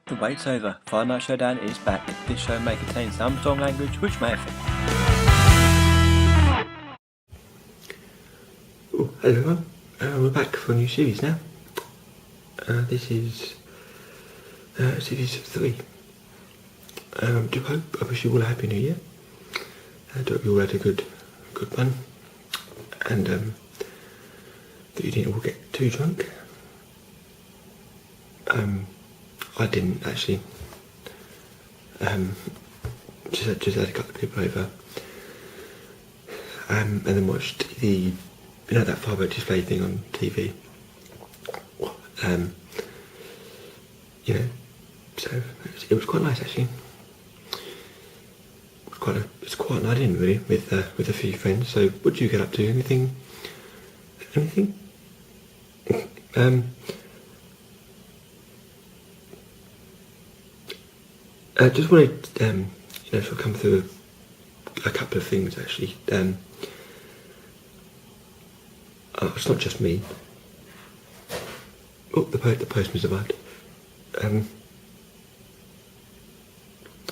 The wait's over. Friday Night Showdown is back. This show may contain some strong language which may offend. Oh, hello everyone. We're back for a new series now. This is series 3. I wish you all a happy new year. I hope you all had a good one. And that you didn't all get too drunk. I didn't actually. Just had a couple of people over. And then watched that firework display thing on TV. So it was quite nice actually. It's quite a night in really with a few friends. So what did you get up to? Anything? I just wanted to sort of come through a couple of things actually. It's not just me. Oh, the postman's arrived.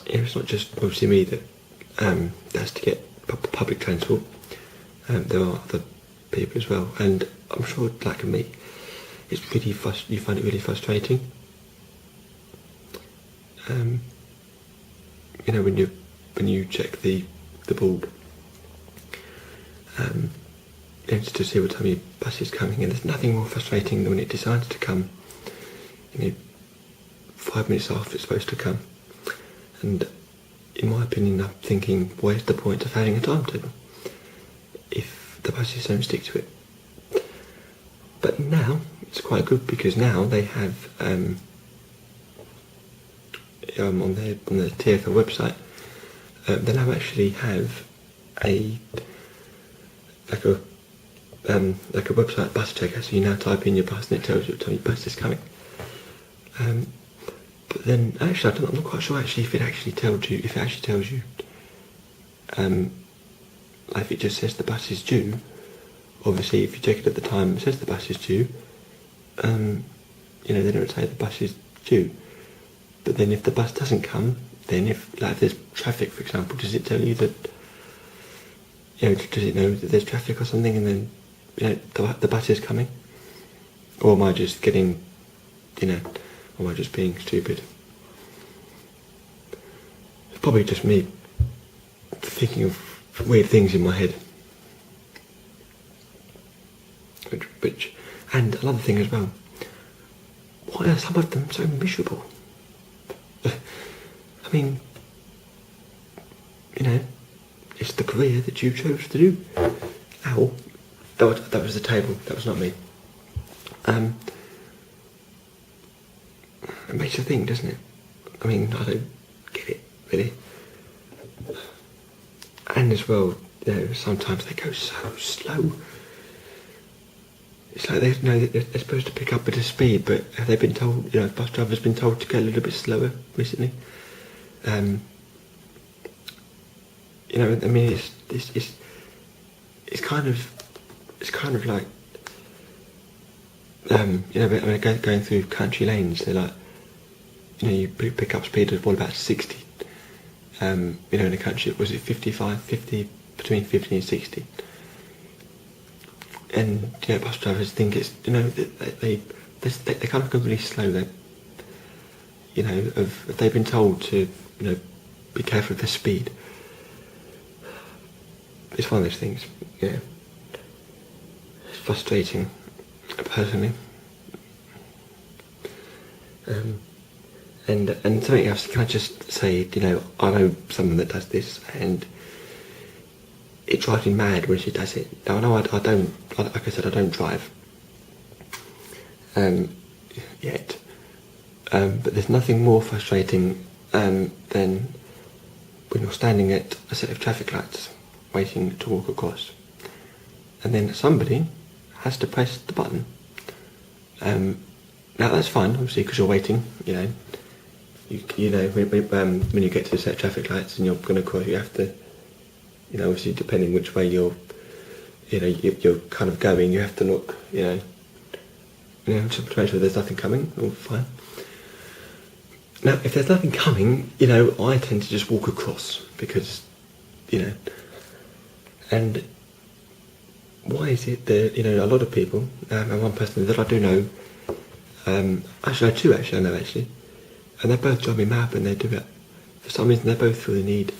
It's not just obviously me that has to get public transport. There are other people as well, and I'm sure, like me, it's really you find it really frustrating. When you check the board, to see what time your bus is coming, and there's nothing more frustrating than when it decides to come 5 minutes after it's supposed to come. And in my opinion, I'm thinking, where's the point of having a timetable if the buses don't stick to it? But now it's quite good, because now they have on the TfL website, they now actually have a website bus checker. So you now type in your bus and it tells you what time your bus is coming. But then actually, I'm not quite sure actually if it actually tells you, if it just says the bus is due. Obviously, if you check it at the time, it says the bus is due. They don't say the bus is due. But then if the bus doesn't come, then if there's traffic, for example, does it tell you that, does it know that there's traffic or something, and then, the bus is coming? Or am I just getting, or am I just being stupid? It's probably just me thinking of weird things in my head. And another thing as well, why are some of them so miserable? I mean, it's the career that you chose to do. Ow. That was the table, that was not me. It makes you think, doesn't it? I mean, I don't get it, really. And as well, sometimes they go so slow. It's like they're supposed to pick up at a speed, but have they been told, bus drivers been told to go a little bit slower recently? It's kind of like, going through country lanes, they're like, you pick up speed of about 60. In the country, was it 50, between 50 and 60? And bus drivers think it's they kind of go really slow. If they've been told to be careful of the speed. It's one of those things. It's frustrating, personally. And something else. Can I just say, I know someone that does this, and it drives me mad when she does it. Now, I know I don't, like I said, I don't drive yet, but there's nothing more frustrating than when you're standing at a set of traffic lights waiting to walk across, and then somebody has to press the button. Now that's fine, obviously, because you're waiting, when you get to the set of traffic lights and you're going to cross, you have to, obviously depending which way you're kind of going, you have to look, to make sure there's nothing coming, all fine. Now, if there's nothing coming, I tend to just walk across because, and why is it that, a lot of people, and one person that I do know, actually, two I know actually, and they both drive me mad when they do it. For some reason, they both feel the need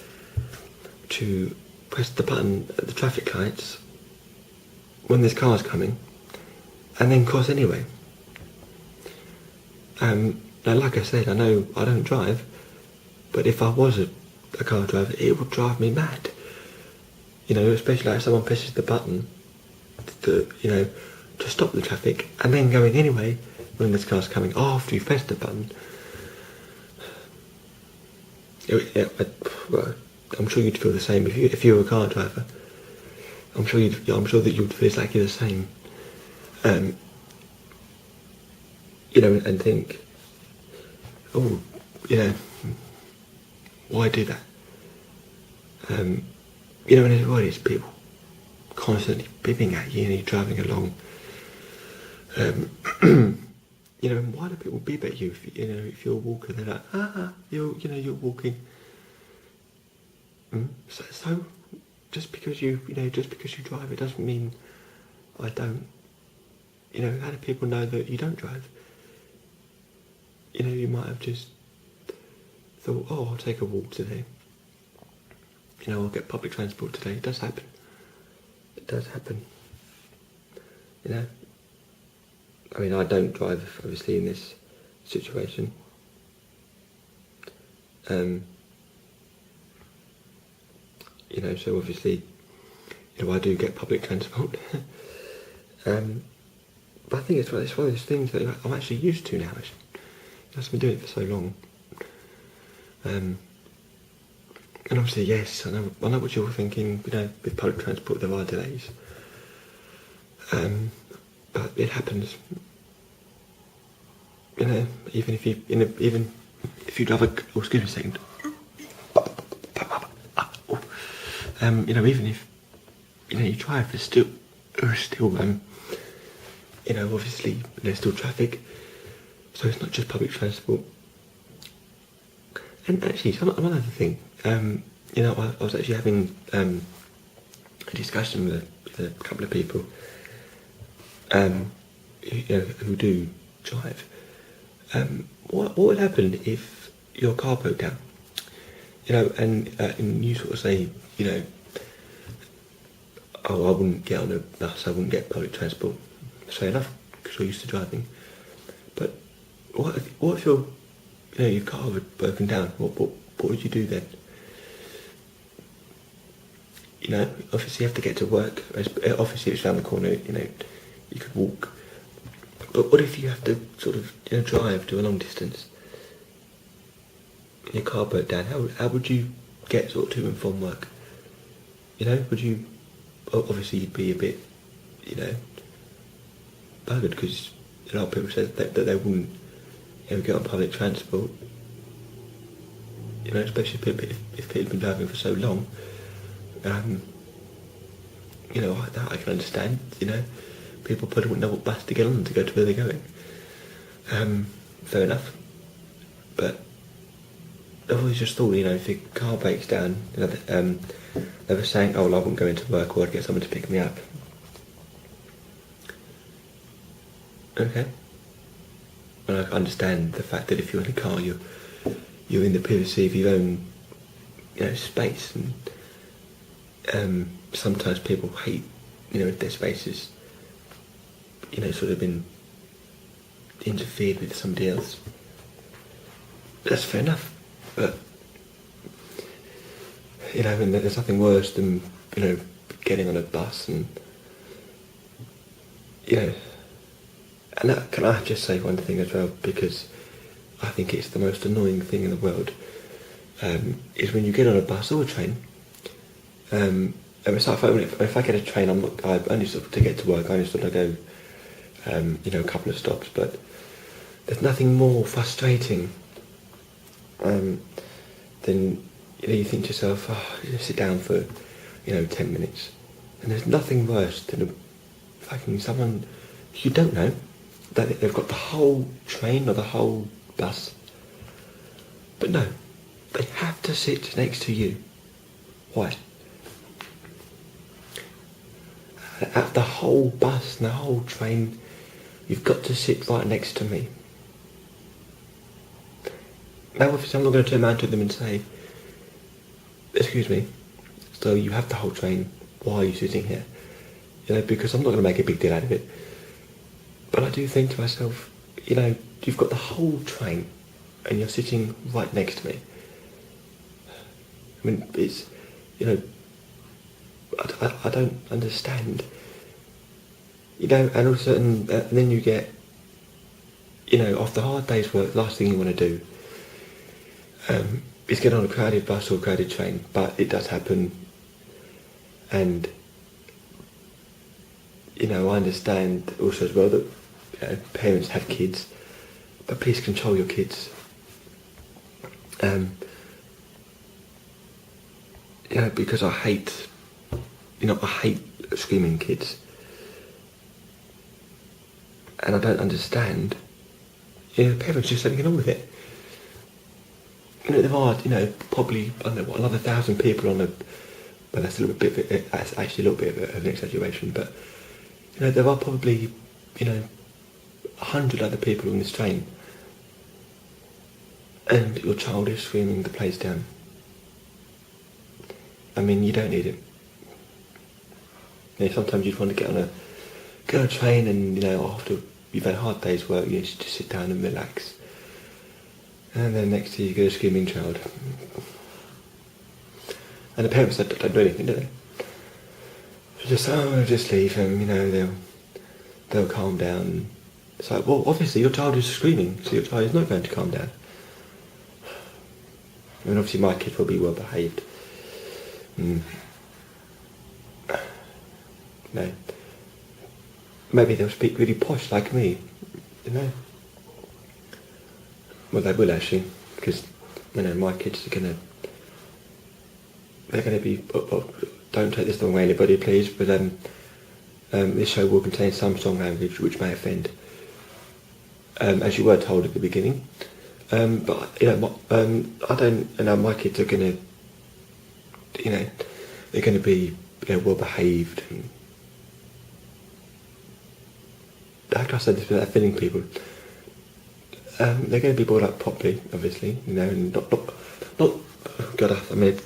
to press the button at the traffic lights when there's cars coming, and then cross anyway. Now, like I said, I know I don't drive, but if I was a car driver, it would drive me mad. Especially like if someone presses the button to stop the traffic, and then going anyway when this car's coming after you press the button. Well, I'm sure you'd feel the same if you were a car driver. I'm sure that you'd feel exactly the same. And think, oh, why do that? And as well as people constantly bipping at you and you're driving along. And why do people beep at you if you're a walker? They're like, you're walking. So just because you drive, it doesn't mean I don't. How do people know that you don't drive? You might have just thought, oh, I'll take a walk today. I'll get public transport today. It does happen. It does happen. I mean, I don't drive, obviously, in this situation. So obviously, I do get public transport. But I think it's one of those things that I'm actually used to now. I've been doing it for so long. And obviously, yes, I know what you're thinking. With public transport, there are delays. But it happens. Even if you drive a... Oh, excuse me a second. Even if, you drive, there's still, obviously, there's still traffic. So it's not just public transport. And actually, one other thing. I was actually having a discussion with a couple of people who do drive. What would happen if your car broke down? And you sort of say, oh, I wouldn't get on a bus, I wouldn't get public transport. Fair enough, because you're used to driving. But what if your car had broken down? What would you do then? Obviously you have to get to work. Obviously it's around the corner. You could walk. But what if you have to sort of drive to a long distance? Your car broke down. How would you get sort of to and from work? Would you? Obviously you'd be a bit, buggered because a lot of people said that they wouldn't get on public transport. Especially if people have been driving for so long. That I can understand. People probably wouldn't know what bus to get on to go to where they're going. Fair enough. But I've always just thought, if your car breaks down, they were saying, oh, well, I wouldn't go into work or I'd get someone to pick me up. Okay. And I understand the fact that if you're in a car, you're in the privacy of your own, space, and sometimes people hate, if their space is, sort of been interfered with somebody else. That's fair enough, but and there's nothing worse than getting on a bus and and can I just say one thing as well, because I think it's the most annoying thing in the world, is when you get on a bus or a train. It's like if I get a train, I only sort of, to get to work, I only sort of go a couple of stops, but there's nothing more frustrating than you think to yourself, oh, sit down for 10 minutes, and there's nothing worse than fucking someone you don't know, that they've got the whole train or the whole bus But no, they have to sit next to you. Why? At the whole bus and the whole train, you've got to sit right next to me. Now obviously I'm not going to turn around to them and say, excuse me, so you have the whole train, why are you sitting here? You know, because I'm not going to make a big deal out of it. But I do think to myself, you know, you've got the whole train and you're sitting right next to me. I mean, it's, you know, I don't understand. You know, and also, and then you get, you know, after a hard day's work, the last thing you want to do is get on a crowded bus or a crowded train, but it does happen. And, you know, I understand also as well that, you know, parents have kids, but please control your kids. You know, because I hate screaming kids. And I don't understand, you know, parents just don't get on with it. You know, there are, you know, probably, I don't know, what, another 1,000 people on the, well, that's that's actually a little bit of an exaggeration, but, you know, there are probably, you know, 100 other people on this train, and your child is screaming the place down. I mean, you don't need it. You know, sometimes you'd want to get on a train and, you know, after you've had a hard day's work, you just sit down and relax. And then next to you get a screaming child. And the parents don't do anything, do they? So just leave them, you know, they'll calm down. It's like, well, obviously your child is screaming, so your child is not going to calm down. I mean, obviously my kids will be well behaved. No. Maybe they'll speak really posh like me, you know. Well, they will actually, because, you know, my kids are they're going to be, don't take this the wrong way, anybody, please, but this show will contain some strong language which may offend, as you were told at the beginning. But, you know, I don't, you know, my kids are going to, you know, they're going to be, you know, well behaved. And how can I say this without offending people? They're going to be brought up properly, obviously, you know, and not. Oh God, I'm in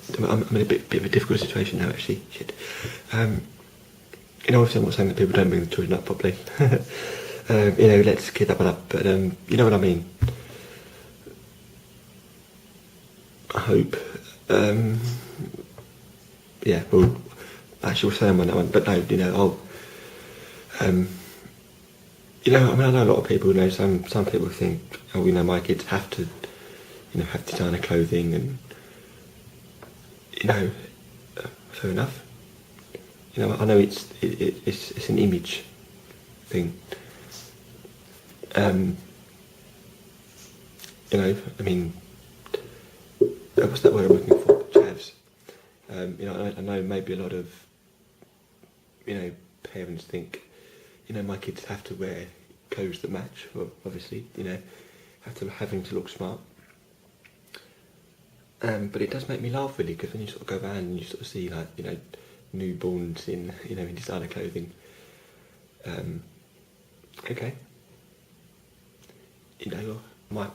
a bit of a difficult situation now, actually. Shit. You know, obviously, I'm not saying that people don't bring the children up properly. You know, let's kid up and up, but you know what I mean. I hope. Yeah, well, actually, we'll say on that one, but no, you know, you know, I mean, I know a lot of people, you know, some people think, oh, you know, my kids have to, you know, have designer clothing and, you know, fair enough. You know, I know it's an image thing. You know, I mean, what's that word I'm looking for? Chavs. You know, I know maybe a lot of, you know, parents think, you know, my kids have to wear clothes that match, well, obviously, you know, having to look smart. But it does make me laugh, really, because when you sort of go around and you sort of see, like, you know, newborns in, you know, in designer clothing. Okay. You know,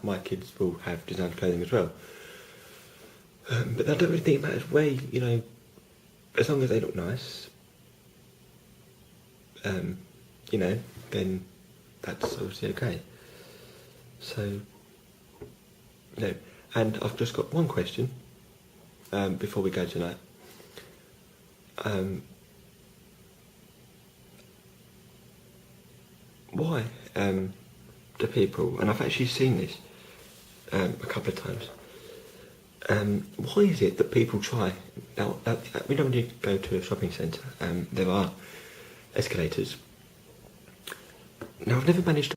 my kids will have designer clothing as well. But I don't really think it matters where, you know, as long as they look nice, you know, then that's obviously okay. So, you know, and I've just got one question before we go tonight. Why do people, and I've actually seen this a couple of times, why is it that people try, now we know when you go to a shopping centre, there are escalators. Now I've never managed to